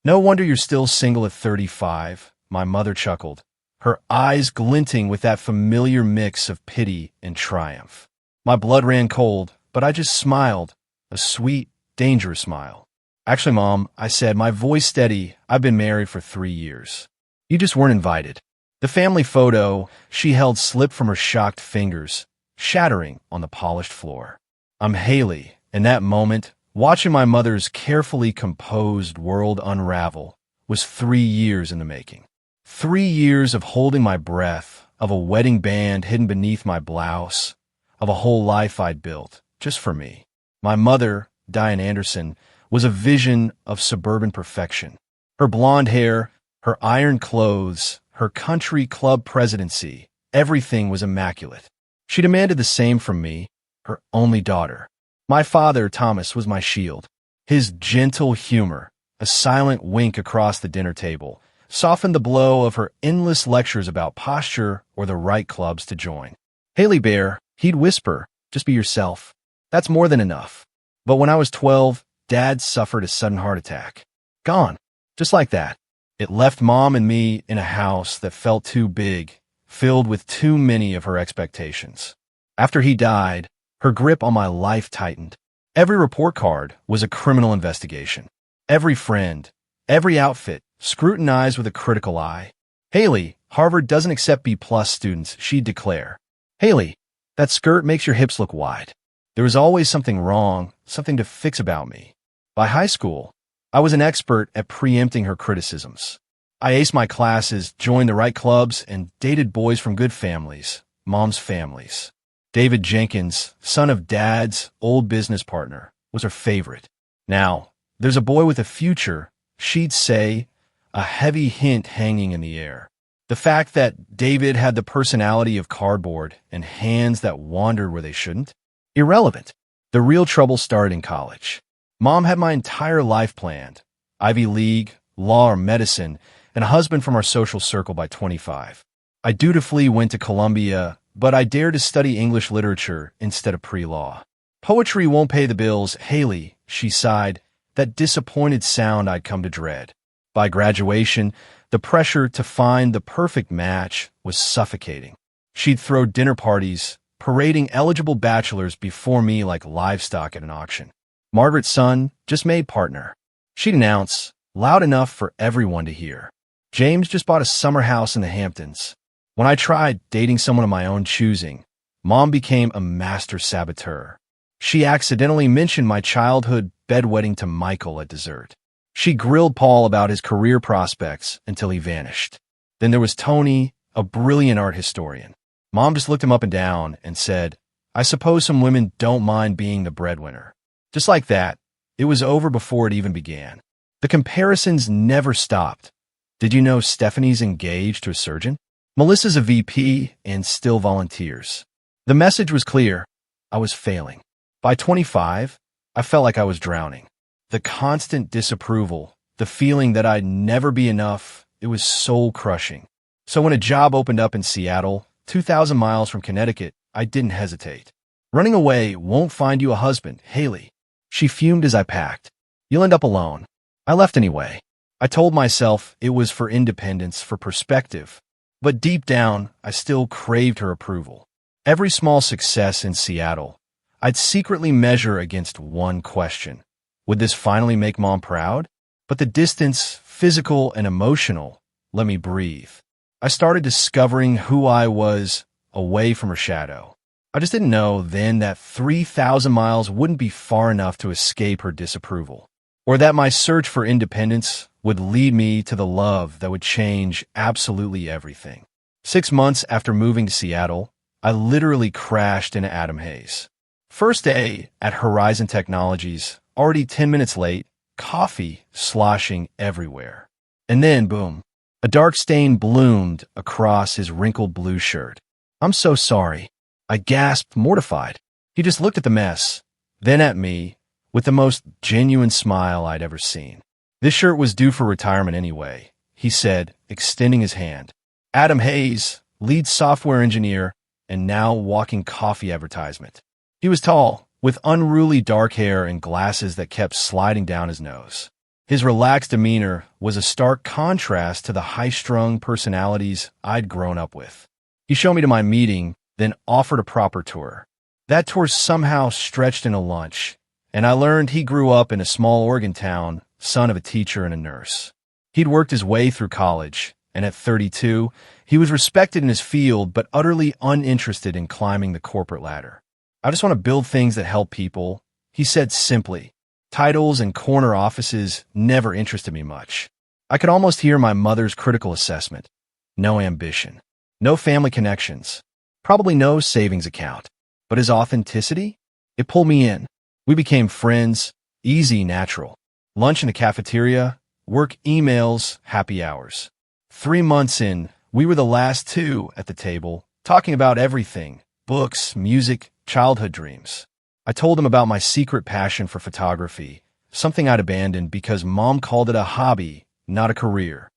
No wonder you're still single at 35, my mother chuckled, her eyes glinting with that familiar mix of pity and triumph. My blood ran cold, but I just smiled, a sweet, dangerous smile. Actually, Mom, I said, my voice steady, I've been married for 3 years. You just weren't invited. The family photo she held slipped from her shocked fingers, shattering on the polished floor. I'm Haley. In that moment, watching my mother's carefully composed world unravel was 3 years in the making. 3 years of holding my breath, of a wedding band hidden beneath my blouse, of a whole life I'd built, just for me. My mother, Diane Anderson, was a vision of suburban perfection. Her blonde hair, her iron clothes, her country club presidency, everything was immaculate. She demanded the same from me, her only daughter. My father, Thomas, was my shield. His gentle humor, a silent wink across the dinner table, softened the blow of her endless lectures about posture or the right clubs to join. Haley Bear, he'd whisper, just be yourself. That's more than enough. But when I was 12, Dad suffered a sudden heart attack. Gone. Just like that. It left Mom and me in a house that felt too big, filled with too many of her expectations. After he died, her grip on my life tightened. Every report card was a criminal investigation. Every friend, every outfit, scrutinized with a critical eye. Haley, Harvard doesn't accept B+ students, she'd declare. Haley, that skirt makes your hips look wide. There was always something wrong, something to fix about me. By high school, I was an expert at preempting her criticisms. I aced my classes, joined the right clubs, and dated boys from good families, Mom's families. David Jenkins, son of Dad's old business partner, was her favorite. Now, there's a boy with a future, she'd say, a heavy hint hanging in the air. The fact that David had the personality of cardboard and hands that wandered where they shouldn't? Irrelevant. The real trouble started in college. Mom had my entire life planned. Ivy League, law or medicine, and a husband from our social circle by 25. I dutifully went to Columbia, but I dared to study English literature instead of pre-law. Poetry won't pay the bills, Haley, she sighed, that disappointed sound I'd come to dread. By graduation, the pressure to find the perfect match was suffocating. She'd throw dinner parties, parading eligible bachelors before me like livestock at an auction. Margaret's son just made partner. She'd announce, loud enough for everyone to hear. James just bought a summer house in the Hamptons. When I tried dating someone of my own choosing, Mom became a master saboteur. She accidentally mentioned my childhood bedwetting to Michael at dessert. She grilled Paul about his career prospects until he vanished. Then there was Tony, a brilliant art historian. Mom just looked him up and down and said, I suppose some women don't mind being the breadwinner. Just like that, it was over before it even began. The comparisons never stopped. Did you know Stephanie's engaged to a surgeon? Melissa's a VP and still volunteers. The message was clear. I was failing. By 25, I felt like I was drowning. The constant disapproval, the feeling that I'd never be enough, it was soul-crushing. So when a job opened up in Seattle, 2,000 miles from Connecticut, I didn't hesitate. Running away won't find you a husband, Haley. She fumed as I packed. You'll end up alone. I left anyway. I told myself it was for independence, for perspective. But deep down, I still craved her approval. Every small success in Seattle, I'd secretly measure against one question. Would this finally make Mom proud? But the distance, physical and emotional, let me breathe. I started discovering who I was away from her shadow. I just didn't know then that 3,000 miles wouldn't be far enough to escape her disapproval, or that my search for independence would lead me to the love that would change absolutely everything. 6 months after moving to Seattle, I literally crashed into Adam Hayes. First day at Horizon Technologies, already 10 minutes late, coffee sloshing everywhere. And then, boom, a dark stain bloomed across his wrinkled blue shirt. I'm so sorry. I gasped, mortified. He just looked at the mess, then at me, with the most genuine smile I'd ever seen. This shirt was due for retirement anyway, he said, extending his hand. Adam Hayes, lead software engineer, and now walking coffee advertisement. He was tall, with unruly dark hair and glasses that kept sliding down his nose. His relaxed demeanor was a stark contrast to the high-strung personalities I'd grown up with. He showed me to my meeting, then offered a proper tour. That tour somehow stretched into lunch, and I learned he grew up in a small Oregon town, son of a teacher and a nurse. He'd worked his way through college, and at 32, he was respected in his field but utterly uninterested in climbing the corporate ladder. "I just want to build things that help people," he said simply. Titles and corner offices never interested me much. I could almost hear my mother's critical assessment. No ambition. No family connections. Probably no savings account. But his authenticity? It pulled me in. We became friends, easy, natural. Lunch in a cafeteria, work emails, happy hours. 3 months in, we were the last two at the table, talking about everything: books, music, childhood dreams. I told him about my secret passion for photography, something I'd abandoned because Mom called it a hobby, not a career.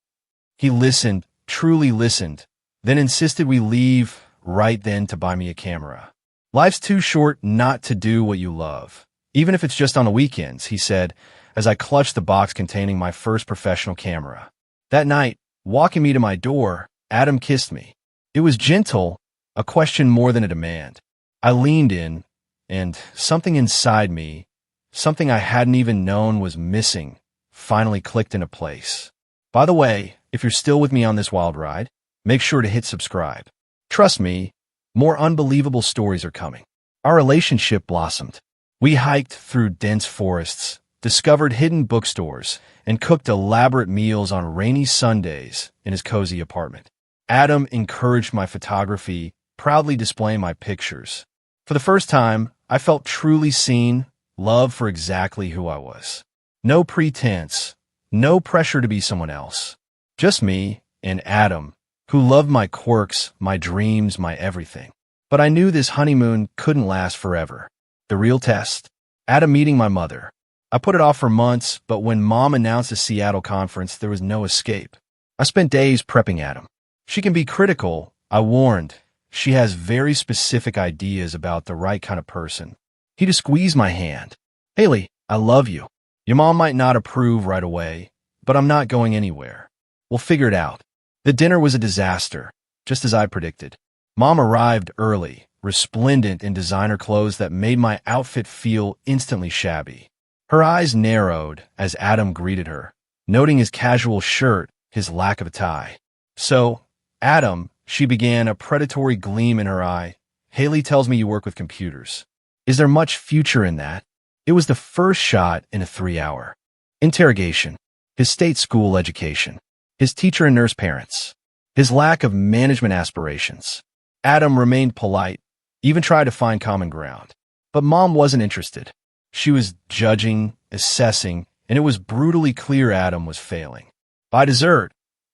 He listened, truly listened, then insisted we leave right then to buy me a camera. "Life's too short not to do what you love, even if it's just on the weekends," he said, as I clutched the box containing my first professional camera. That night, walking me to my door, Adam kissed me. It was gentle, a question more than a demand. I leaned in, and something inside me, something I hadn't even known was missing, finally clicked into place. By the way, if you're still with me on this wild ride, make sure to hit subscribe. Trust me, more unbelievable stories are coming. Our relationship blossomed. We hiked through dense forests, discovered hidden bookstores, and cooked elaborate meals on rainy Sundays in his cozy apartment. Adam encouraged my photography, proudly displaying my pictures. For the first time, I felt truly seen, loved for exactly who I was. No pretense, no pressure to be someone else. Just me and Adam, who loved my quirks, my dreams, my everything. But I knew this honeymoon couldn't last forever. The real test: Adam meeting my mother. I put it off for months, but when Mom announced the Seattle conference, there was no escape. I spent days prepping Adam. She can be critical, I warned. She has very specific ideas about the right kind of person. He just squeezed my hand. "Haley, I love you. Your mom might not approve right away, but I'm not going anywhere. We'll figure it out." The dinner was a disaster, just as I predicted. Mom arrived early, resplendent in designer clothes that made my outfit feel instantly shabby. Her eyes narrowed as Adam greeted her, noting his casual shirt, his lack of a tie. "So, Adam," she began, a predatory gleam in her eye, "Haley tells me you work with computers. Is there much future in that?" It was the first shot in a 3-hour interrogation. His state school education, his teacher and nurse parents, his lack of management aspirations. Adam remained polite, even tried to find common ground. But Mom wasn't interested. She was judging, assessing, and it was brutally clear Adam was failing. By dessert,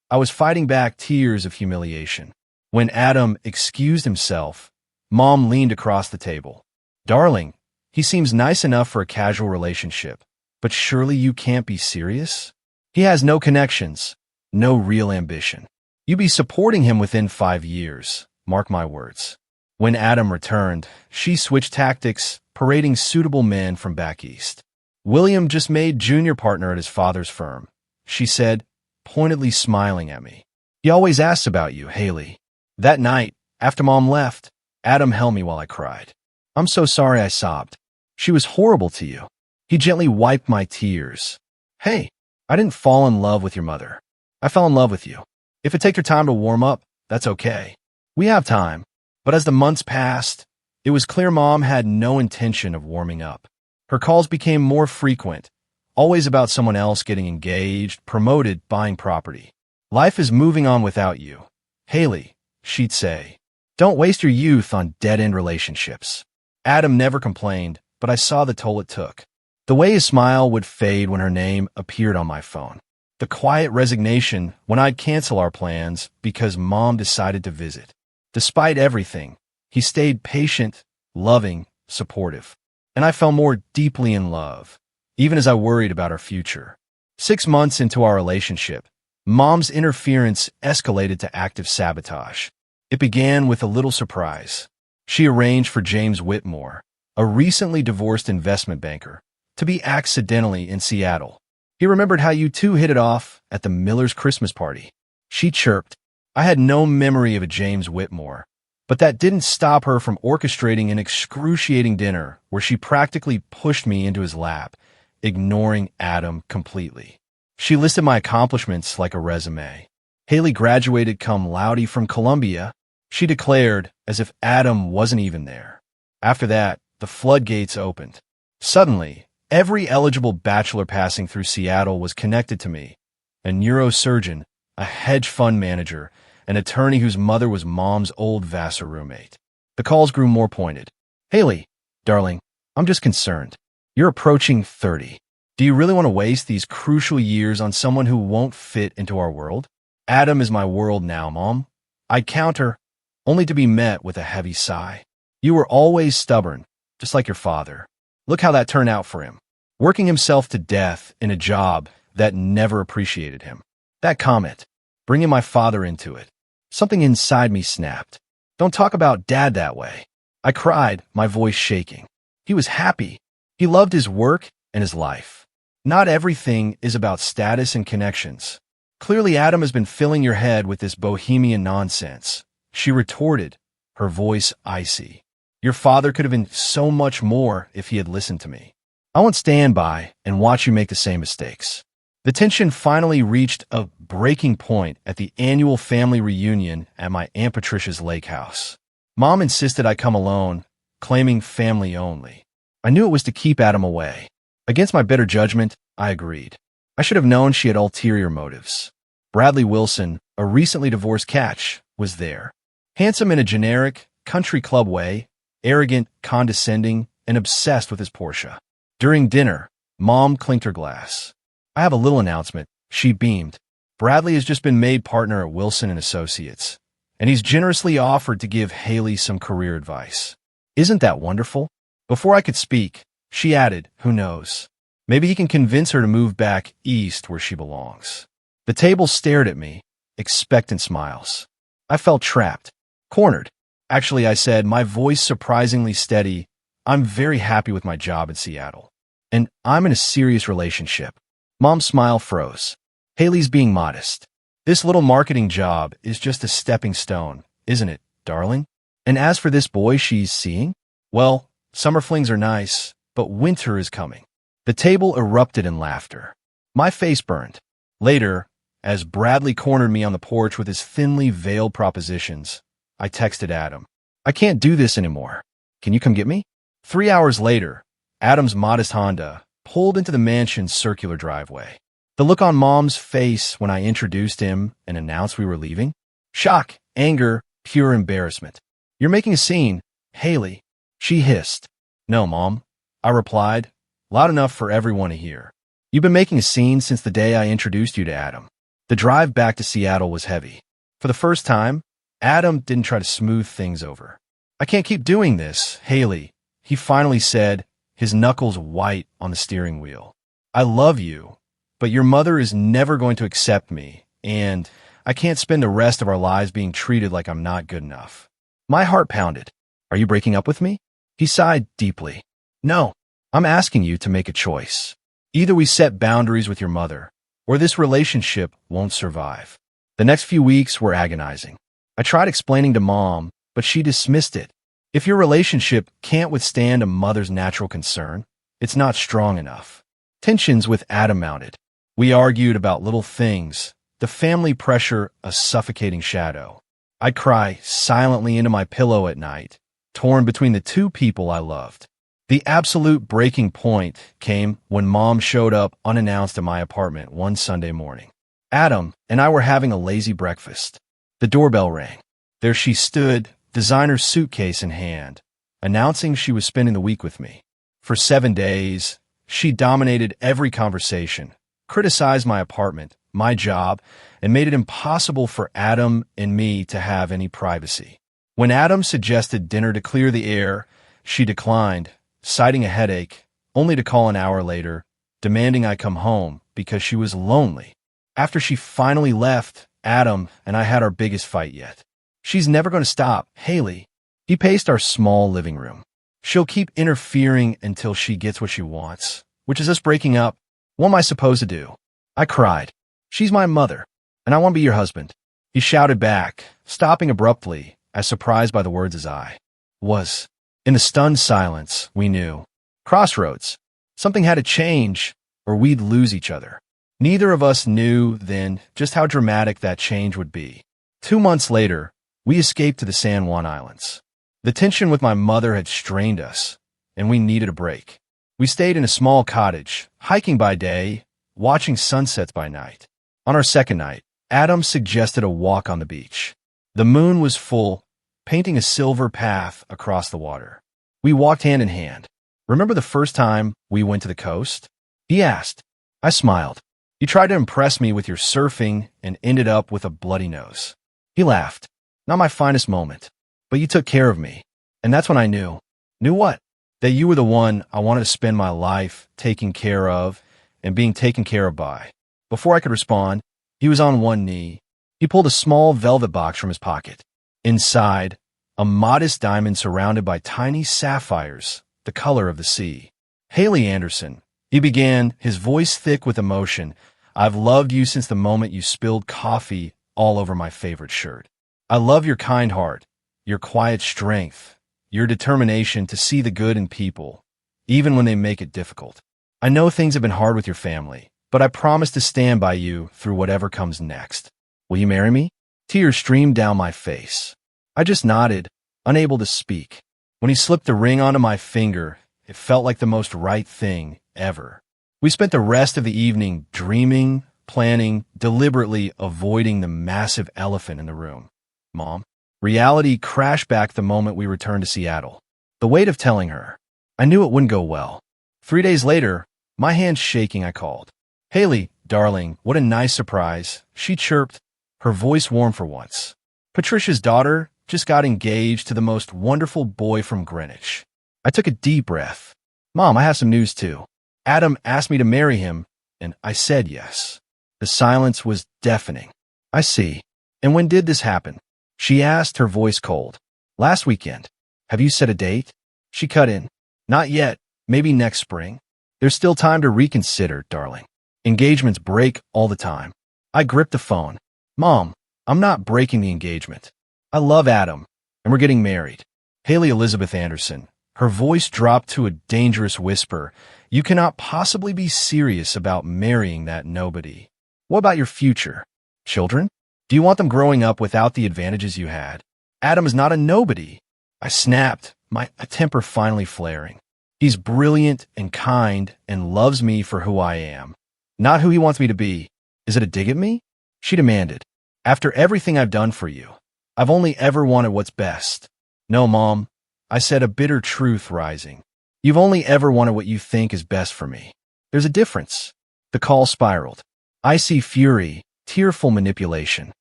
I was fighting back tears of humiliation. When Adam excused himself, Mom leaned across the table. "Darling, he seems nice enough for a casual relationship, but surely you can't be serious? He has no connections, no real ambition. You'd be supporting him within 5 years, mark my words." When Adam returned, she switched tactics, parading suitable men from back east. "William just made junior partner at his father's firm," she said, pointedly smiling at me. "He always asks about you, Haley." That night, after Mom left, Adam held me while I cried. "I'm so sorry," I sobbed. "She was horrible to you." He gently wiped my tears. "Hey, I didn't fall in love with your mother. I fell in love with you. If it takes her time to warm up, that's okay. We have time." But as the months passed, it was clear Mom had no intention of warming up. Her calls became more frequent, always about someone else getting engaged, promoted, buying property. "Life is moving on without you, Haley," she'd say. "Don't waste your youth on dead-end relationships." Adam never complained, but I saw the toll it took. The way his smile would fade when her name appeared on my phone. The quiet resignation when I'd cancel our plans because Mom decided to visit. Despite everything, he stayed patient, loving, supportive. And I fell more deeply in love, even as I worried about our future. 6 months into our relationship, Mom's interference escalated to active sabotage. It began with a little surprise. She arranged for James Whitmore, a recently divorced investment banker, to be accidentally in Seattle. He remembered how you two hit it off at the Miller's Christmas party. She chirped. I had no memory of a James Whitmore, but that didn't stop her from orchestrating an excruciating dinner where she practically pushed me into his lap, ignoring Adam completely. She listed my accomplishments like a resume. Haley graduated cum laude from Columbia, she declared, as if Adam wasn't even there. After that, the floodgates opened. Suddenly, every eligible bachelor passing through Seattle was connected to me. A neurosurgeon, a hedge fund manager, an attorney whose mother was Mom's old Vassar roommate. The calls grew more pointed. Haley, darling, I'm just concerned. You're approaching 30. Do you really want to waste these crucial years on someone who won't fit into our world? Adam is my world now, Mom. I counter, only to be met with a heavy sigh. You were always stubborn, just like your father. Look how that turned out for him, working himself to death in a job that never appreciated him. That comment, bringing my father into it. Something inside me snapped. Don't talk about Dad that way. I cried, my voice shaking. He was happy. He loved his work and his life. Not everything is about status and connections. Clearly, Adam has been filling your head with this bohemian nonsense. She retorted, her voice icy. Your father could have been so much more if he had listened to me. I won't stand by and watch you make the same mistakes. The tension finally reached a breaking point at the annual family reunion at my Aunt Patricia's lake house. Mom insisted I come alone, claiming family only. I knew it was to keep Adam away. Against my better judgment, I agreed. I should have known she had ulterior motives. Bradley Wilson, a recently divorced catch, was there. Handsome in a generic, country club way, arrogant, condescending, and obsessed with his Porsche. During dinner, Mom clinked her glass. I have a little announcement, she beamed. Bradley has just been made partner at Wilson & Associates, and he's generously offered to give Haley some career advice. Isn't that wonderful? Before I could speak, she added, who knows? Maybe he can convince her to move back east where she belongs. The table stared at me, expectant smiles. I felt trapped, cornered. Actually, I said, my voice surprisingly steady, I'm very happy with my job in Seattle. And I'm in a serious relationship. Mom's smile froze. Haley's being modest. This little marketing job is just a stepping stone, isn't it, darling? And as for this boy she's seeing, well, summer flings are nice, but winter is coming. The table erupted in laughter. My face burned. Later, as Bradley cornered me on the porch with his thinly veiled propositions, I texted Adam. I can't do this anymore. Can you come get me? 3 hours later, Adam's modest Honda pulled into the mansion's circular driveway. The look on Mom's face when I introduced him and announced we were leaving? Shock, anger, pure embarrassment. You're making a scene, Haley. She hissed. No, Mom. I replied, loud enough for everyone to hear. You've been making a scene since the day I introduced you to Adam. The drive back to Seattle was heavy. For the first time, Adam didn't try to smooth things over. I can't keep doing this, Haley, he finally said, his knuckles white on the steering wheel. I love you, but your mother is never going to accept me, and I can't spend the rest of our lives being treated like I'm not good enough. My heart pounded. Are you breaking up with me? He sighed deeply. No, I'm asking you to make a choice. Either we set boundaries with your mother, or this relationship won't survive. The next few weeks were agonizing. I tried explaining to Mom, but she dismissed it. If your relationship can't withstand a mother's natural concern, it's not strong enough. Tensions with Adam mounted. We argued about little things, the family pressure a suffocating shadow. I'd cry silently into my pillow at night, torn between the two people I loved. The absolute breaking point came when Mom showed up unannounced at my apartment one Sunday morning. Adam and I were having a lazy breakfast. The doorbell rang. There she stood, designer suitcase in hand, announcing she was spending the week with me. For 7 days, she dominated every conversation, criticized my apartment, my job, and made it impossible for Adam and me to have any privacy. When Adam suggested dinner to clear the air, she declined, citing a headache, only to call an hour later, demanding I come home because she was lonely. After she finally left, Adam and I had our biggest fight yet. She's never going to stop, Haley. He paced our small living room. She'll keep interfering until she gets what she wants, which is us breaking up. What am I supposed to do? I cried. She's my mother, and I want to be your husband. He shouted back, stopping abruptly, as surprised by the words as I was. In the stunned silence, we knew. Crossroads. Something had to change, or we'd lose each other. Neither of us knew then just how dramatic that change would be. 2 months later, we escaped to the San Juan Islands. The tension with my mother had strained us, and we needed a break. We stayed in a small cottage, hiking by day, watching sunsets by night. On our second night, Adam suggested a walk on the beach. The moon was full, painting a silver path across the water. We walked hand in hand. Remember the first time we went to the coast? He asked. I smiled. You tried to impress me with your surfing and ended up with a bloody nose. He laughed. Not my finest moment, but you took care of me. And that's when I knew. Knew what? That you were the one I wanted to spend my life taking care of and being taken care of by. Before I could respond, he was on one knee. He pulled a small velvet box from his pocket. Inside, a modest diamond surrounded by tiny sapphires, the color of the sea. Haley Anderson, he began, his voice thick with emotion. I've loved you since the moment you spilled coffee all over my favorite shirt. I love your kind heart, your quiet strength, your determination to see the good in people, even when they make it difficult. I know things have been hard with your family, but I promise to stand by you through whatever comes next. Will you marry me? Tears streamed down my face. I just nodded, unable to speak. When he slipped the ring onto my finger, it felt like the most right thing ever. We spent the rest of the evening dreaming, planning, deliberately avoiding the massive elephant in the room. Mom. Reality crashed back the moment we returned to Seattle. The weight of telling her. I knew it wouldn't go well. 3 days later, my hands shaking, I called. Haley, darling, what a nice surprise, she chirped, her voice warm for once. Patricia's daughter just got engaged to the most wonderful boy from Greenwich. I took a deep breath. Mom, I have some news too. Adam asked me to marry him, and I said yes. The silence was deafening. I see. And when did this happen? She asked, her voice cold. Last weekend. Have you set a date? She cut in. Not yet. Maybe next spring. There's still time to reconsider, darling. Engagements break all the time. I gripped the phone. Mom, I'm not breaking the engagement. I love Adam, and we're getting married. Haley Elizabeth Anderson. Her voice dropped to a dangerous whisper. You cannot possibly be serious about marrying that nobody. What about your future? Children? Do you want them growing up without the advantages you had? Adam is not a nobody. I snapped, my temper finally flaring. He's brilliant and kind and loves me for who I am, not who he wants me to be. Is it a dig at me? She demanded. After everything I've done for you, I've only ever wanted what's best. No, Mom, I said, a bitter truth rising. You've only ever wanted what you think is best for me. There's a difference. The call spiraled. Icy fury, tearful manipulation.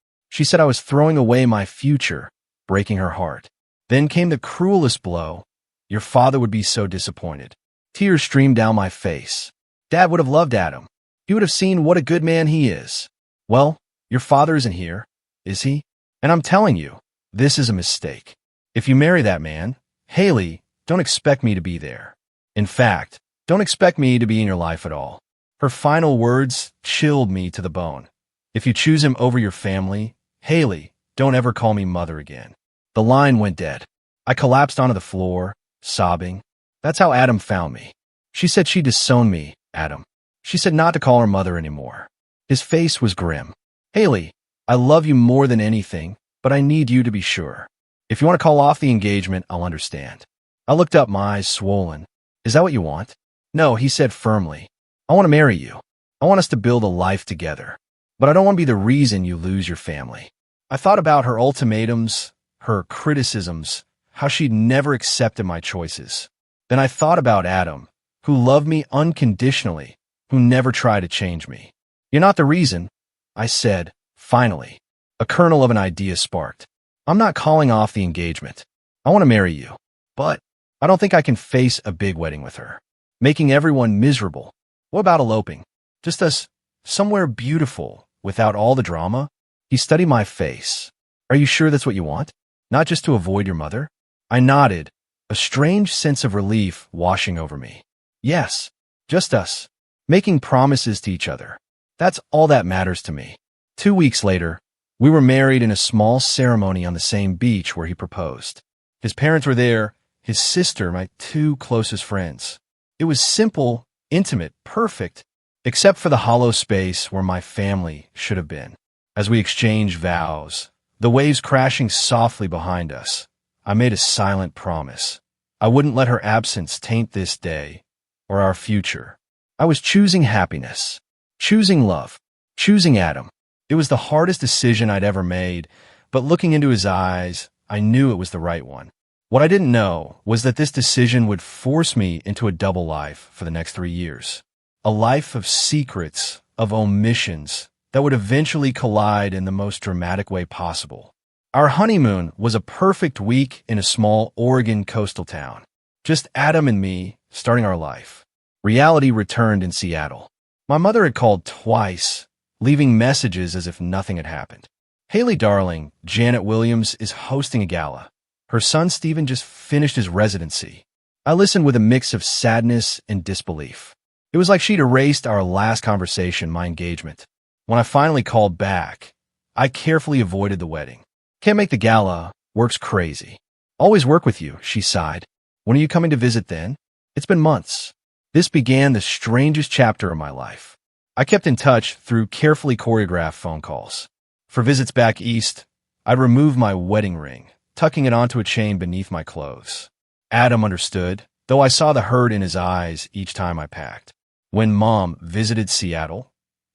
She said I was throwing away my future, breaking her heart. Then came the cruelest blow. Your father would be so disappointed. Tears streamed down my face. Dad would have loved Adam. He would have seen what a good man he is. Well, your father isn't here, is he? And I'm telling you, this is a mistake. If you marry that man, Haley, don't expect me to be there. In fact, don't expect me to be in your life at all. Her final words chilled me to the bone. If you choose him over your family, Haley, don't ever call me mother again. The line went dead. I collapsed onto the floor, sobbing. That's how Adam found me. She said she'd disown me, Adam. She said not to call her mother anymore. His face was grim. Haley, I love you more than anything, but I need you to be sure. If you want to call off the engagement, I'll understand. I looked up, my eyes swollen. Is that what you want? No, he said firmly. I want to marry you. I want us to build a life together. But I don't want to be the reason you lose your family. I thought about her ultimatums, her criticisms, how she'd never accepted my choices. Then I thought about Adam, who loved me unconditionally, who never tried to change me. You're not the reason, I said, finally. A kernel of an idea sparked. I'm not calling off the engagement. I want to marry you. But I don't think I can face a big wedding with her, making everyone miserable. What about eloping? Just us, somewhere beautiful, without all the drama? He studied my face. Are you sure that's what you want? Not just to avoid your mother? I nodded, a strange sense of relief washing over me. Yes, just us. making promises to each other. That's all that matters to me. 2 weeks later, we were married in a small ceremony on the same beach where he proposed. His parents were there, his sister, my two closest friends. It was simple, intimate, perfect, except for the hollow space where my family should have been. As we exchanged vows, the waves crashing softly behind us, I made a silent promise. I wouldn't let her absence taint this day or our future. I was choosing happiness, choosing love, choosing Adam. It was the hardest decision I'd ever made, but looking into his eyes, I knew it was the right one. What I didn't know was that this decision would force me into a double life for the next 3 years. A life of secrets, of omissions, that would eventually collide in the most dramatic way possible. Our honeymoon was a perfect week in a small Oregon coastal town. Just Adam and me starting our life. Reality returned in Seattle. My mother had called twice, leaving messages as if nothing had happened. Haley Darling, Janet Williams, is hosting a gala. Her son Stephen just finished his residency. I listened with a mix of sadness and disbelief. It was like she'd erased our last conversation, my engagement. When I finally called back, I carefully avoided the wedding. Can't make the gala, work's crazy. Always work with you, she sighed. When are you coming to visit then? It's been months. This began the strangest chapter of my life. I kept in touch through carefully choreographed phone calls. For visits back east, I'd remove my wedding ring, tucking it onto a chain beneath my clothes. Adam understood, though I saw the hurt in his eyes each time I packed. When Mom visited Seattle,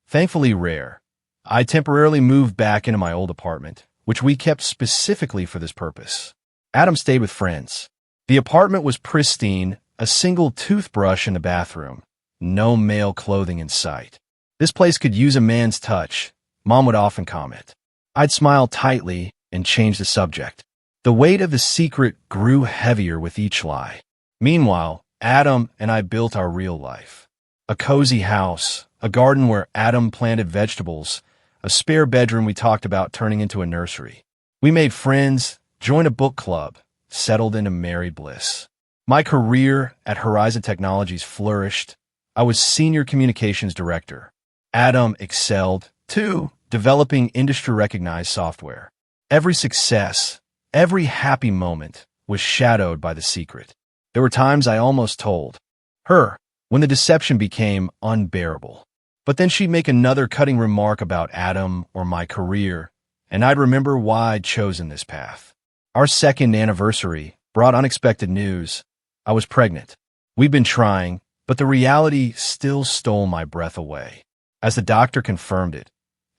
thankfully rare, I temporarily moved back into my old apartment, which we kept specifically for this purpose. Adam stayed with friends. The apartment was pristine, a single toothbrush in the bathroom, no male clothing in sight. This place could use a man's touch, Mom would often comment. I'd smile tightly and change the subject. The weight of the secret grew heavier with each lie. Meanwhile, Adam and I built our real life. A cozy house, a garden where Adam planted vegetables, a spare bedroom we talked about turning into a nursery. We made friends, joined a book club, settled into married bliss. My career at Horizon Technologies flourished. I was senior communications director. Adam excelled, too, developing industry-recognized software. Every success, every happy moment was shadowed by the secret. There were times I almost told her when the deception became unbearable. But then she'd make another cutting remark about Adam or my career, and I'd remember why I'd chosen this path. Our second anniversary brought unexpected news. I was pregnant. We'd been trying, but the reality still stole my breath away. As the doctor confirmed it,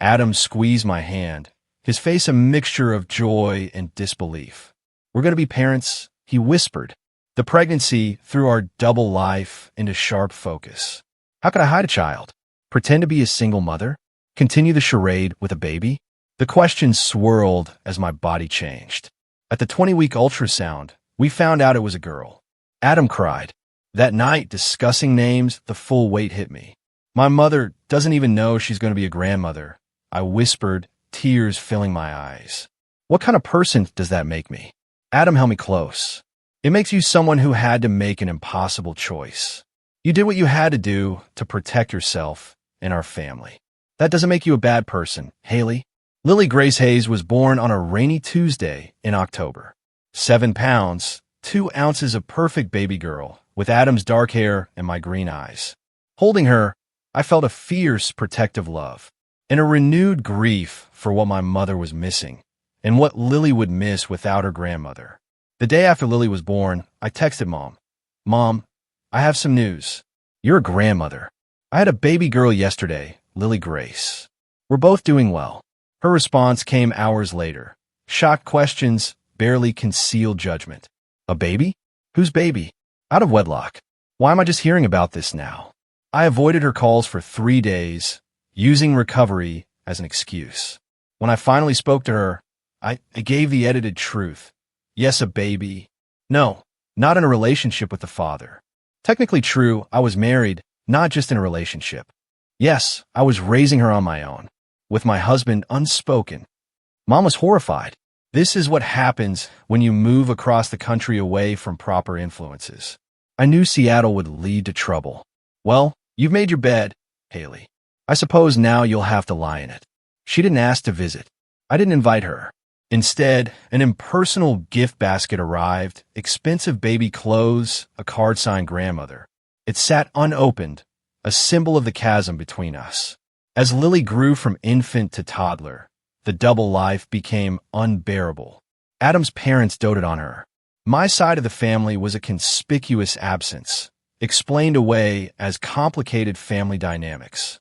Adam squeezed my hand, his face a mixture of joy and disbelief. "We're going to be parents," he whispered. The pregnancy threw our double life into sharp focus. How could I hide a child? Pretend to be a single mother? Continue the charade with a baby? The questions swirled as my body changed. At the 20-week ultrasound, we found out it was a girl. Adam cried. That night, discussing names, the full weight hit me. My mother doesn't even know she's going to be a grandmother. I whispered, tears filling my eyes. What kind of person does that make me? Adam held me close. It makes you someone who had to make an impossible choice. You did what you had to do to protect yourself and our family. That doesn't make you a bad person, Haley. Lily Grace Hayes was born on a rainy Tuesday in October. 7 pounds, 2 ounces of perfect baby girl, with Adam's dark hair and my green eyes. Holding her, I felt a fierce protective love and a renewed grief for what my mother was missing and what Lily would miss without her grandmother. The day after Lily was born, I texted Mom. "Mom, I have some news. You're a grandmother. I had a baby girl yesterday, Lily Grace. We're both doing well." Her response came hours later. Shocked questions, barely concealed judgment. "A baby? Whose baby? Out of wedlock. Why am I just hearing about this now?" I avoided her calls for 3 days, using recovery as an excuse. When I finally spoke to her, I gave the edited truth. Yes, a baby. No, not in a relationship with the father. Technically true, I was married, not just in a relationship. Yes, I was raising her on my own, with my husband unspoken. Mom was horrified. This is what happens when you move across the country away from proper influences. I knew Seattle would lead to trouble. Well, You've made your bed, Haley. I suppose now you'll have to lie in it. She didn't ask to visit. I didn't invite her. Instead, an impersonal gift basket arrived, expensive baby clothes, a card signed grandmother. It sat unopened, a symbol of the chasm between us. As Lily grew from infant to toddler, the double life became unbearable. Adam's parents doted on her. My side of the family was a conspicuous absence, explained away as complicated family dynamics.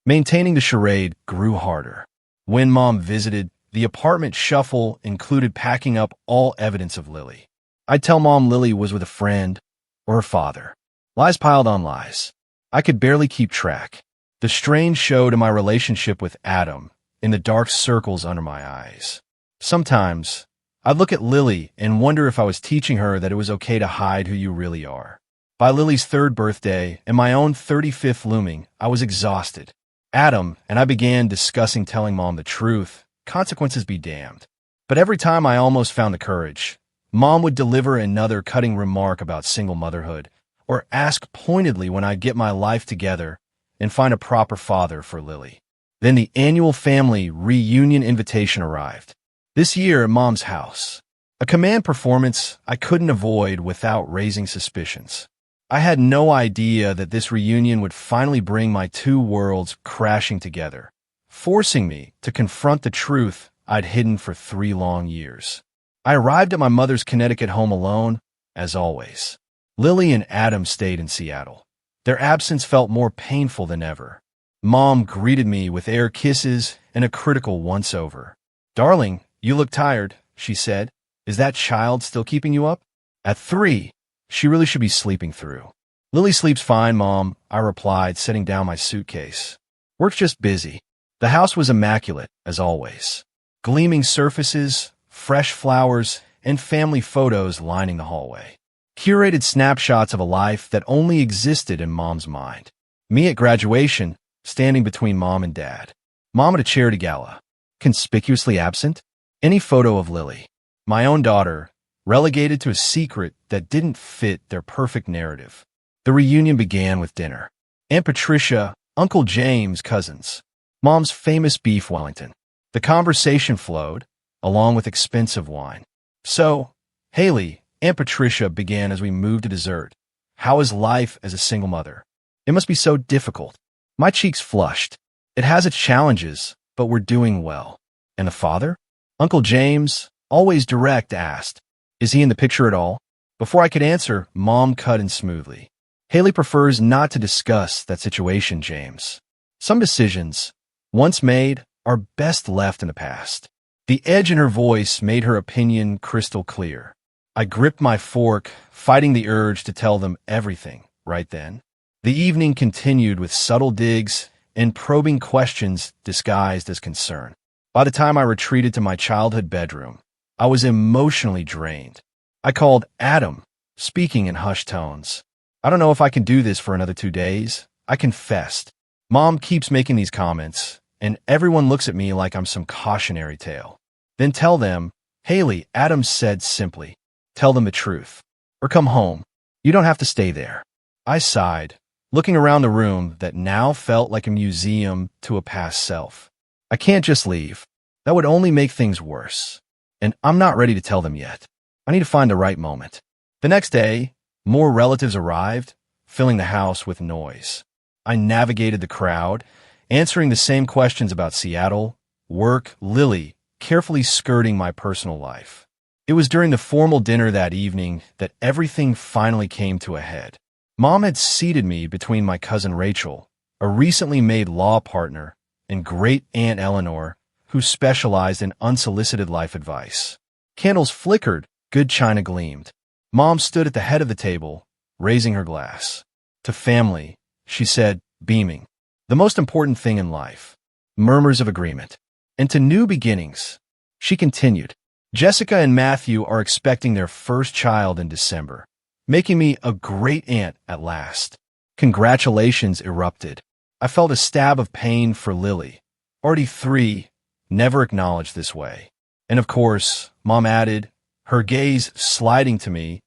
Maintaining the charade grew harder. When Mom visited, the apartment shuffle included packing up all evidence of Lily. I'd tell Mom Lily was with a friend or her father. Lies piled on lies. I could barely keep track. The strain showed in my relationship with Adam, in the dark circles under my eyes. Sometimes, I'd look at Lily and wonder if I was teaching her that it was okay to hide who you really are. By Lily's 3rd birthday and my own 35th looming, I was exhausted. Adam and I began discussing telling Mom the truth, consequences be damned. But every time I almost found the courage, Mom would deliver another cutting remark about single motherhood, or ask pointedly when I'd get my life together and find a proper father for Lily. Then the annual family reunion invitation arrived. This year at Mom's house. A command performance I couldn't avoid without raising suspicions. I had no idea that this reunion would finally bring my two worlds crashing together, forcing me to confront the truth I'd hidden for 3 long years. I arrived at my mother's Connecticut home alone, as always. Lily and Adam stayed in Seattle. Their absence felt more painful than ever. Mom greeted me with air kisses and a critical once-over. "Darling, you look tired," she said. "Is that child still keeping you up?" At 3, she really should be sleeping through. "Lily sleeps fine, Mom," I replied, setting down my suitcase. "Work's just busy." The house was immaculate, as always. Gleaming surfaces, fresh flowers, and family photos lining the hallway. Curated snapshots of a life that only existed in Mom's mind. Me at graduation, standing between Mom and Dad. Mom at a charity gala. Conspicuously absent? Any photo of Lily. My own daughter, relegated to a secret that didn't fit their perfect narrative. The reunion began with dinner. Aunt Patricia, Uncle James, cousins. Mom's famous beef Wellington. The conversation flowed, along with expensive wine. "So, Haley," Aunt Patricia began as we moved to dessert. "How is life as a single mother? It must be so difficult." My cheeks flushed. "It has its challenges, but we're doing well." "And the father?" Uncle James, always direct, asked. "Is he in the picture at all?" Before I could answer, Mom cut in smoothly. "Haley prefers not to discuss that situation, James. Some decisions, once made, are best left in the past." The edge in her voice made her opinion crystal clear. I gripped my fork, fighting the urge to tell them everything right then. The evening continued with subtle digs and probing questions disguised as concern. By the time I retreated to my childhood bedroom, I was emotionally drained. I called Adam, speaking in hushed tones. "I don't know if I can do this for another 2 days," I confessed. Mom keeps making these comments, and everyone looks at me like I'm some cautionary tale. "Then tell them," Haley, Adam said simply. "Tell them the truth. Or come home. You don't have to stay there." I sighed, looking around the room that now felt like a museum to a past self. I can't just leave. That would only make things worse. And I'm not ready to tell them yet. I need to find the right moment. The next day, more relatives arrived, filling the house with noise. I navigated the crowd, answering the same questions about Seattle, work, Lily, carefully skirting my personal life. It was during the formal dinner that evening that everything finally came to a head. Mom had seated me between my cousin Rachel, a recently made law partner, and great Aunt Eleanor, who specialized in unsolicited life advice. Candles flickered, good china gleamed. Mom stood at the head of the table, raising her glass. "To family," she said, beaming. "The most important thing in life." Murmurs of agreement. "And to new beginnings," she continued. "Jessica and Matthew are expecting their first child in December, making me a great aunt at last." Congratulations erupted. I felt a stab of pain for Lily, already 3, never acknowledged this way. And of course, Mom added, her gaze sliding to me,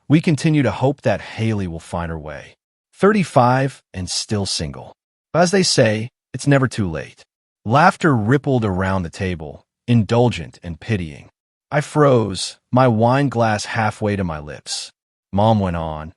"We continue to hope that Haley will find her way." 35 and still single. But as they say, it's never too late. Laughter rippled around the table, indulgent and pitying. I froze, my wine glass halfway to my lips. Mom went on.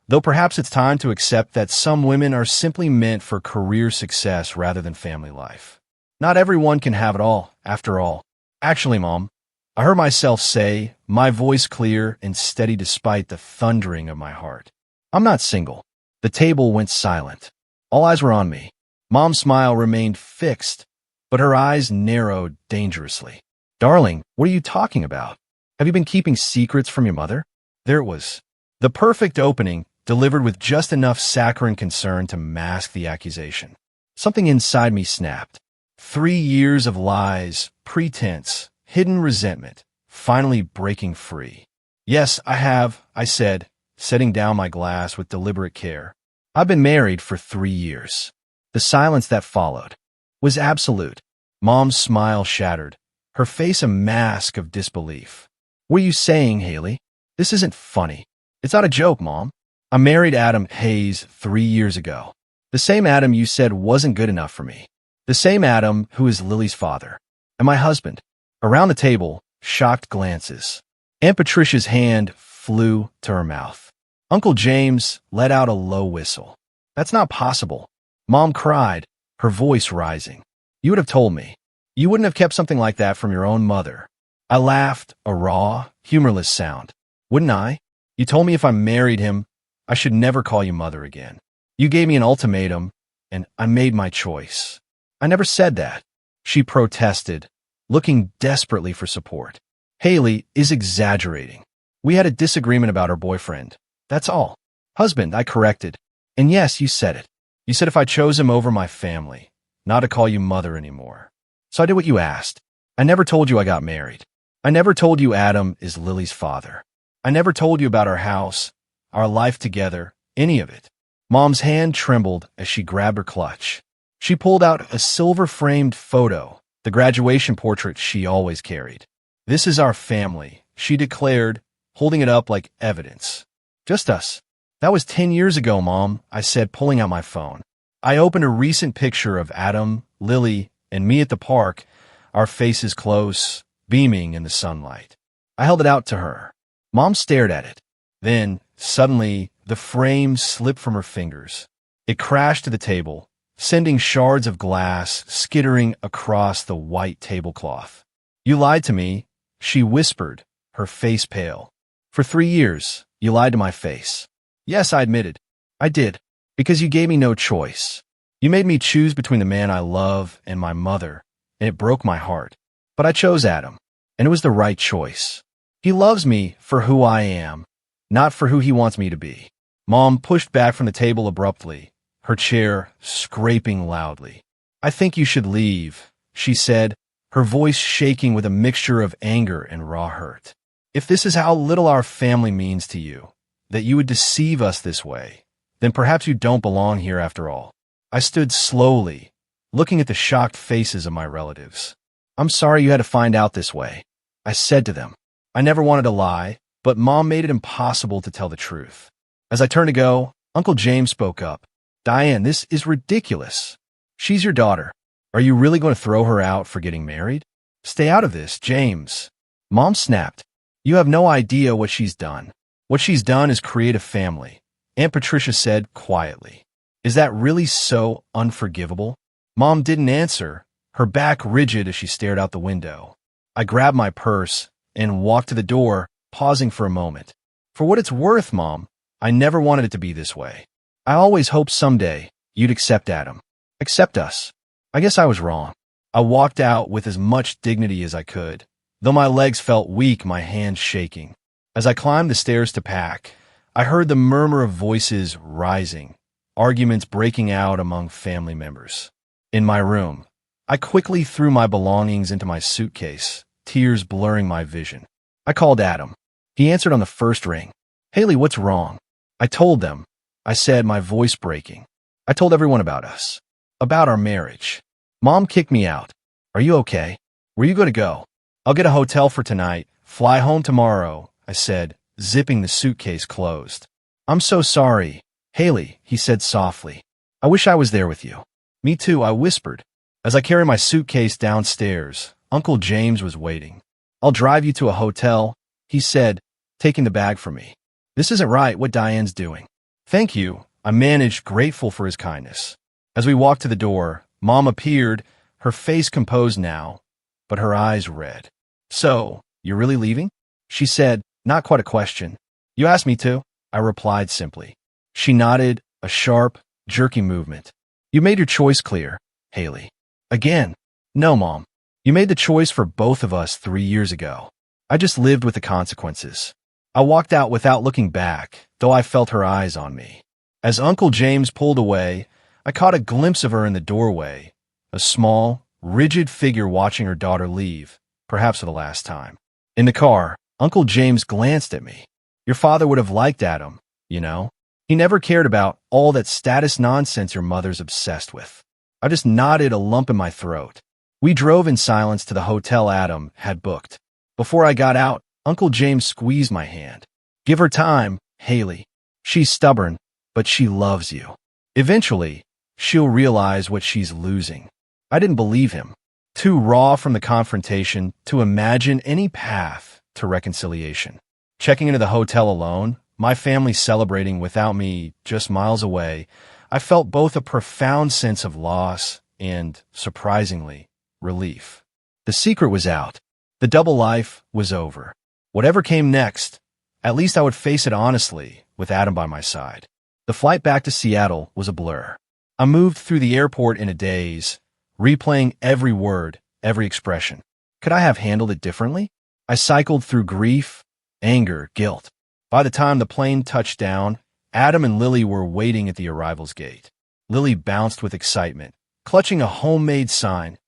Though perhaps it's time to accept that some women are simply meant for career success rather than family life. Not everyone can have it all, after all. Actually, Mom, I heard myself say, my voice clear and steady despite the thundering of my heart. I'm not single. The table went silent. All eyes were on me. Mom's smile remained fixed, but her eyes narrowed dangerously. Darling, what are you talking about? Have you been keeping secrets from your mother? There it was. The perfect opening, delivered with just enough saccharine concern to mask the accusation. Something inside me snapped. 3 years of lies, pretense, hidden resentment, finally breaking free. Yes, I have, I said, setting down my glass with deliberate care. I've been married for 3 years. The silence that followed was absolute. Mom's smile shattered, her face a mask of disbelief. What are you saying, Haley? This isn't funny. It's not a joke, Mom. I married Adam Hayes 3 years ago. The same Adam you said wasn't good enough for me. The same Adam who is Lily's father. And my husband. Around the table, shocked glances. Aunt Patricia's hand flew to her mouth. Uncle James let out a low whistle. That's not possible. Mom cried, her voice rising. You would have told me. You wouldn't have kept something like that from your own mother. I laughed, a raw, humorless sound. Wouldn't I? You told me if I married him, I should never call you mother again. You gave me an ultimatum, and I made my choice. I never said that. She protested, looking desperately for support. Haley is exaggerating. We had a disagreement about her boyfriend. That's all. Husband, I corrected. And yes, you said it. You said if I chose him over my family, not to call you mother anymore. So I did what you asked. I never told you I got married. I never told you Adam is Lily's father. I never told you about our house, our life together, any of it. Mom's hand trembled as she grabbed her clutch. She pulled out a silver-framed photo, the graduation portrait she always carried. This is our family, she declared, holding it up like evidence. Just us. That was 10 years ago, Mom, I said, pulling out my phone. I opened a recent picture of Adam, Lily, and me at the park, our faces close, beaming in the sunlight. I held it out to her. Mom stared at it. Then, suddenly, the frame slipped from her fingers. It crashed to the table, sending shards of glass skittering across the white tablecloth. You lied to me, she whispered, her face pale. For 3 years, you lied to my face. Yes, I admitted. I did. Because you gave me no choice. You made me choose between the man I love and my mother, and it broke my heart. But I chose Adam, and it was the right choice. He loves me for who I am, not for who he wants me to be. Mom pushed back from the table abruptly, her chair scraping loudly. I think you should leave, she said, her voice shaking with a mixture of anger and raw hurt. If this is how little our family means to you, that you would deceive us this way, then perhaps you don't belong here after all. I stood slowly, looking at the shocked faces of my relatives. I'm sorry you had to find out this way, I said to them. I never wanted to lie, but Mom made it impossible to tell the truth. As I turned to go, Uncle James spoke up. Diane, this is ridiculous. She's your daughter. Are you really going to throw her out for getting married? Stay out of this, James. Mom snapped. You have no idea what she's done. What she's done is create a family, Aunt Patricia said quietly. Is that really so unforgivable? Mom didn't answer, her back rigid as she stared out the window. I grabbed my purse and walked to the door, pausing for a moment. For what it's worth, Mom, I never wanted it to be this way. I always hoped someday you'd accept Adam. Accept us. I guess I was wrong. I walked out with as much dignity as I could, though my legs felt weak, my hands shaking. As I climbed the stairs to pack, I heard the murmur of voices rising, arguments breaking out among family members. In my room, I quickly threw my belongings into my suitcase, tears blurring my vision. I called Adam. He answered on the first ring. Haley, what's wrong? I told them. I said, my voice breaking. I told everyone about us. About our marriage. Mom kicked me out. Are you okay? Where you going to go? I'll get a hotel for tonight. Fly home tomorrow, I said, zipping the suitcase closed. I'm so sorry. Haley, he said softly. I wish I was there with you. Me too, I whispered. As I carried my suitcase downstairs, Uncle James was waiting. I'll drive you to a hotel, he said, taking the bag from me. This isn't right what Diane's doing. Thank you, I managed, grateful for his kindness. As we walked to the door, Mom appeared, her face composed now, but her eyes red. So, you're really leaving? She said, not quite a question. You asked me to, I replied simply. She nodded, a sharp, jerky movement. You made your choice clear, Haley. Again. No, Mom. You made the choice for both of us 3 years ago. I just lived with the consequences. I walked out without looking back, though I felt her eyes on me. As Uncle James pulled away, I caught a glimpse of her in the doorway, a small, rigid figure watching her daughter leave, perhaps for the last time. In the car, Uncle James glanced at me. Your father would have liked Adam, you know. He never cared about all that status nonsense your mother's obsessed with. I just nodded, a lump in my throat. We drove in silence to the hotel Adam had booked. Before I got out, Uncle James squeezed my hand. Give her time, Haley. She's stubborn, but she loves you. Eventually, she'll realize what she's losing. I didn't believe him. Too raw from the confrontation to imagine any path to reconciliation. Checking into the hotel alone, my family celebrating without me just miles away, I felt both a profound sense of loss and, surprisingly, relief. The secret was out. The double life was over. Whatever came next, at least I would face it honestly, with Adam by my side. The flight back to Seattle was a blur. I moved through the airport in a daze, replaying every word, every expression. Could I have handled it differently? I cycled through grief, anger, guilt. By the time the plane touched down, Adam and Lily were waiting at the arrival's gate. Lily bounced with excitement, clutching a homemade sign.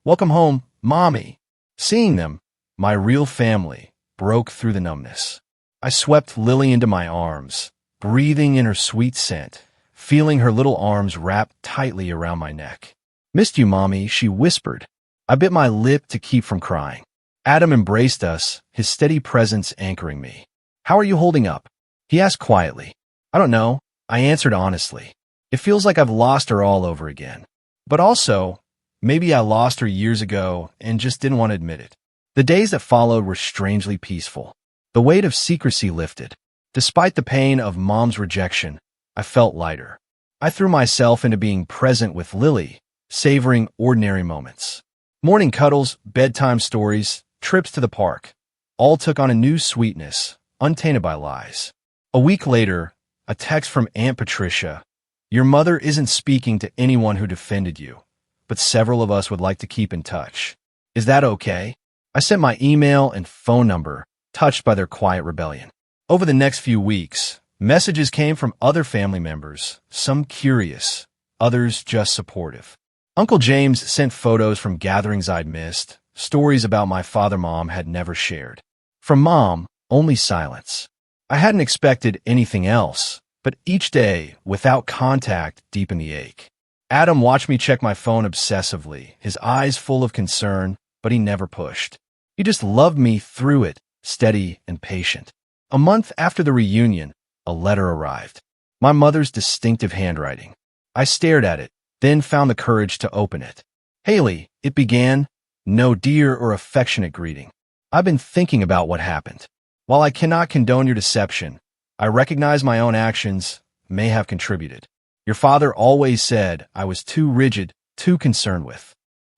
Welcome home, Mommy. Seeing them, my real family, broke through the numbness. I swept Lily into my arms, breathing in her sweet scent, feeling her little arms wrapped tightly around my neck. Missed you, Mommy, she whispered. I bit my lip to keep from crying. Adam embraced us, his steady presence anchoring me. How are you holding up? He asked quietly. I don't know, I answered honestly. It feels like I've lost her all over again. But also, maybe I lost her years ago and just didn't want to admit it. The days that followed were strangely peaceful. The weight of secrecy lifted. Despite the pain of Mom's rejection, I felt lighter. I threw myself into being present with Lily, savoring ordinary moments. Morning cuddles, bedtime stories, trips to the park, all took on a new sweetness, untainted by lies. A week later, a text from Aunt Patricia. Your mother isn't speaking to anyone who defended you, but several of us would like to keep in touch. Is that okay? I sent my email and phone number, touched by their quiet rebellion. Over the next few weeks, messages came from other family members, some curious, others just supportive. Uncle James sent photos from gatherings I'd missed, stories about my father-mom had never shared. From Mom, only silence. I hadn't expected anything else, but each day, without contact, deepened the ache. Adam watched me check my phone obsessively, his eyes full of concern, but he never pushed. He just loved me through it, steady and patient. A month after the reunion, a letter arrived. My mother's distinctive handwriting. I stared at it, then found the courage to open it. Haley, it began, no dear or affectionate greeting. I've been thinking about what happened. While I cannot condone your deception, I recognize my own actions may have contributed. Your father always said I was too rigid, too concerned with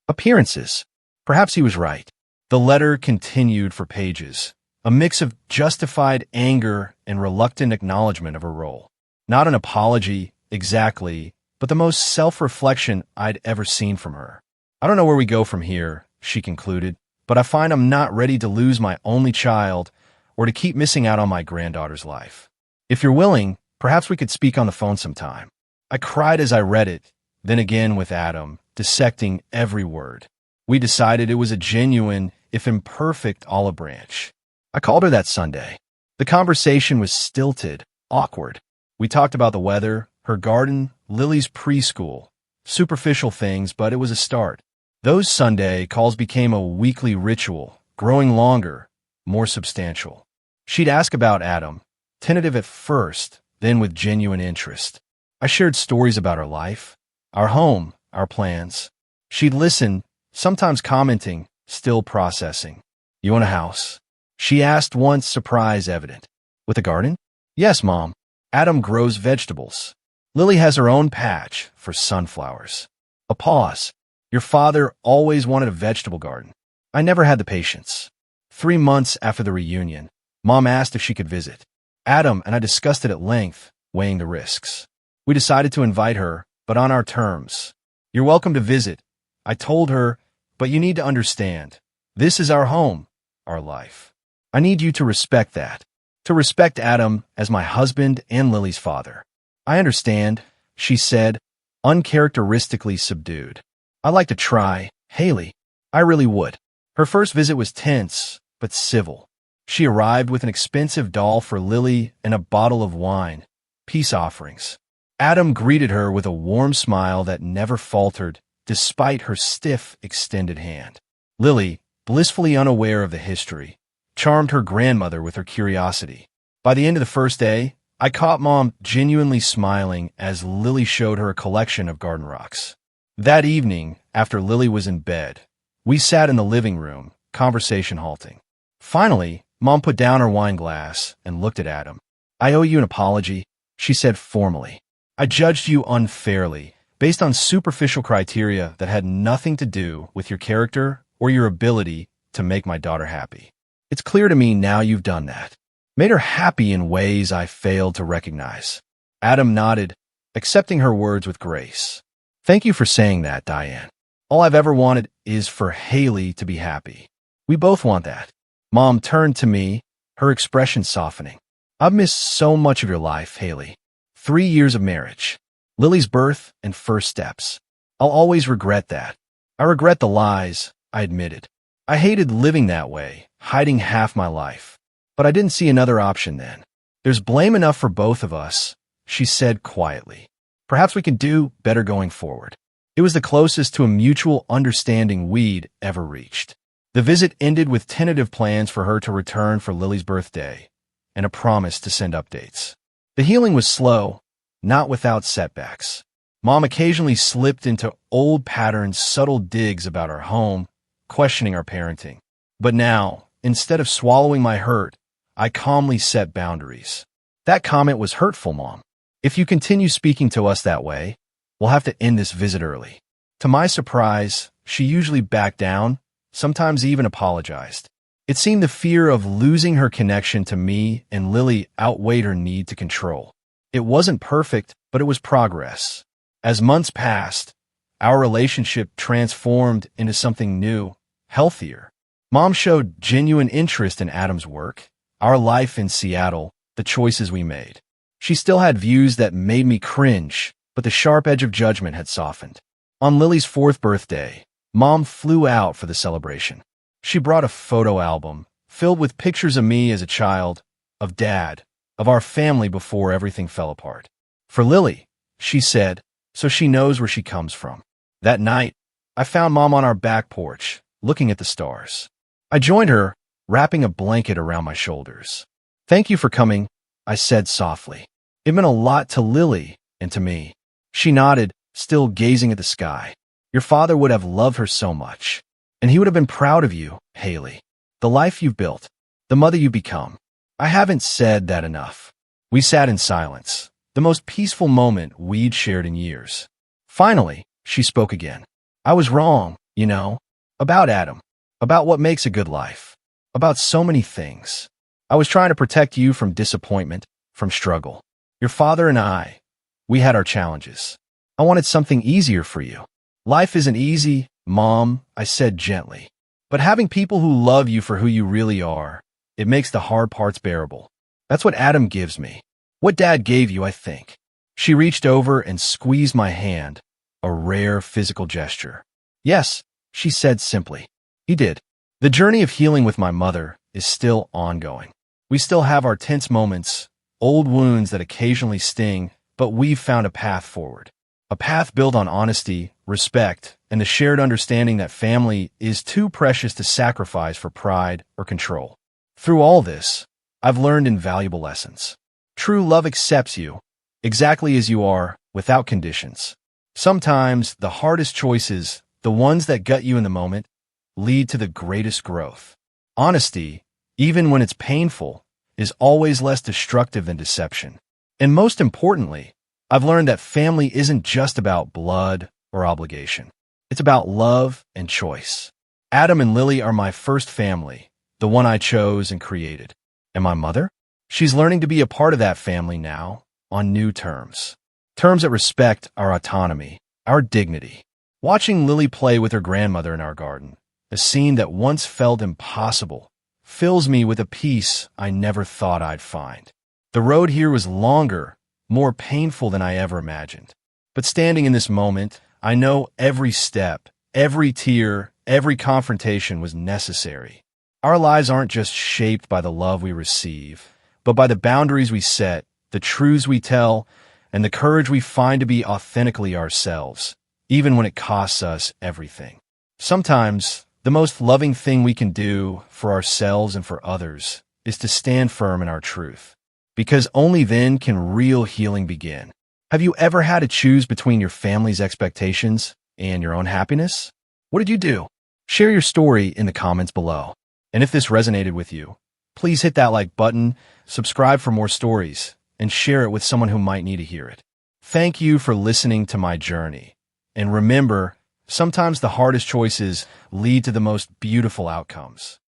appearances. Perhaps he was right. The letter continued for pages, a mix of justified anger and reluctant acknowledgement of her role. Not an apology, exactly, but the most self-reflection I'd ever seen from her. I don't know where we go from here, she concluded, but I find I'm not ready to lose my only child or to keep missing out on my granddaughter's life. If you're willing, perhaps we could speak on the phone sometime. I cried as I read it, then again with Adam, dissecting every word. We decided it was a genuine, if imperfect, olive branch. I called her that Sunday. The conversation was stilted, awkward. We talked about the weather, her garden, Lily's preschool, superficial things, but it was a start. Those Sunday calls became a weekly ritual, growing longer, more substantial. She'd ask about Adam, tentative at first, then with genuine interest. I shared stories about our life, our home, our plans. She'd listen, sometimes commenting, still processing. "You want a house?" she asked once, surprise evident. "With a garden?" "Yes, Mom. Adam grows vegetables. Lily has her own patch for sunflowers." A pause. "Your father always wanted a vegetable garden." I never had the patience. 3 months after the reunion, Mom asked if she could visit. Adam and I discussed it at length, weighing the risks. We decided to invite her, but on our terms. "You're welcome to visit," I told her, "but you need to understand. This is our home, our life. I need you to respect that. To respect Adam as my husband and Lily's father." "I understand," she said, uncharacteristically subdued. "I'd like to try, Haley. I really would." Her first visit was tense, but civil. She arrived with an expensive doll for Lily and a bottle of wine, peace offerings. Adam greeted her with a warm smile that never faltered, despite her stiff, extended hand. Lily, blissfully unaware of the history, charmed her grandmother with her curiosity. By the end of the first day, I caught Mom genuinely smiling as Lily showed her a collection of garden rocks. That evening, after Lily was in bed, we sat in the living room, conversation halting. Finally, Mom put down her wine glass and looked at Adam. "I owe you an apology," she said formally. "I judged you unfairly, based on superficial criteria that had nothing to do with your character or your ability to make my daughter happy. It's clear to me now you've done that. Made her happy in ways I failed to recognize." Adam nodded, accepting her words with grace. "Thank you for saying that, Diane. All I've ever wanted is for Haley to be happy. We both want that." Mom turned to me, her expression softening. "I've missed so much of your life, Haley. 3 years of marriage, Lily's birth, and first steps. I'll always regret that. I regret the lies," I admitted. "I hated living that way, hiding half my life. But I didn't see another option then. There's blame enough for both of us," she said quietly. "Perhaps we can do better going forward." It was the closest to a mutual understanding we'd ever reached. The visit ended with tentative plans for her to return for Lily's birthday and a promise to send updates. The healing was slow, not without setbacks. Mom occasionally slipped into old patterns, subtle digs about our home, questioning our parenting. But now, instead of swallowing my hurt, I calmly set boundaries. "That comment was hurtful, Mom. If you continue speaking to us that way, we'll have to end this visit early." To my surprise, she usually backed down, sometimes even apologized. It seemed the fear of losing her connection to me and Lily outweighed her need to control. It wasn't perfect, but it was progress. As months passed, our relationship transformed into something new, healthier. Mom showed genuine interest in Adam's work, our life in Seattle, the choices we made. She still had views that made me cringe, but the sharp edge of judgment had softened. On Lily's 4th birthday, Mom flew out for the celebration. She brought a photo album filled with pictures of me as a child, of Dad, of our family before everything fell apart. "For Lily," she said, "so she knows where she comes from." That night, I found Mom on our back porch, looking at the stars. I joined her, wrapping a blanket around my shoulders. "Thank you for coming," I said softly. "It meant a lot to Lily and to me." She nodded, still gazing at the sky. "Your father would have loved her so much. And he would have been proud of you, Haley. The life you've built, the mother you've become." I haven't said that enough. We sat in silence, the most peaceful moment we'd shared in years. Finally, she spoke again. "I was wrong, you know, about Adam, about what makes a good life, about so many things. I was trying to protect you from disappointment, from struggle. Your father and I, we had our challenges. I wanted something easier for you. Life isn't easy, Mom," I said gently. "But having people who love you for who you really are, it makes the hard parts bearable. That's what Adam gives me. What Dad gave you, I think." She reached over and squeezed my hand, a rare physical gesture. "Yes," she said simply. "He did." The journey of healing with my mother is still ongoing. We still have our tense moments, old wounds that occasionally sting, but we've found a path forward. A path built on honesty, respect, and the shared understanding that family is too precious to sacrifice for pride or control. Through all this, I've learned invaluable lessons. True love accepts you exactly as you are, without conditions. Sometimes the hardest choices, the ones that gut you in the moment, lead to the greatest growth. Honesty, even when it's painful, is always less destructive than deception. And most importantly, I've learned that family isn't just about blood or obligation. It's about love and choice. Adam and Lily are my first family, the one I chose and created. And my mother? She's learning to be a part of that family now, on new terms. Terms that respect our autonomy, our dignity. Watching Lily play with her grandmother in our garden, a scene that once felt impossible, fills me with a peace I never thought I'd find. The road here was longer, more painful than I ever imagined. But standing in this moment, I know every step, every tear, every confrontation was necessary. Our lives aren't just shaped by the love we receive, but by the boundaries we set, the truths we tell, and the courage we find to be authentically ourselves, even when it costs us everything. Sometimes, the most loving thing we can do for ourselves and for others is to stand firm in our truth, because only then can real healing begin. Have you ever had to choose between your family's expectations and your own happiness? What did you do? Share your story in the comments below. And if this resonated with you, please hit that like button, subscribe for more stories, and share it with someone who might need to hear it. Thank you for listening to my journey. And remember, sometimes the hardest choices lead to the most beautiful outcomes.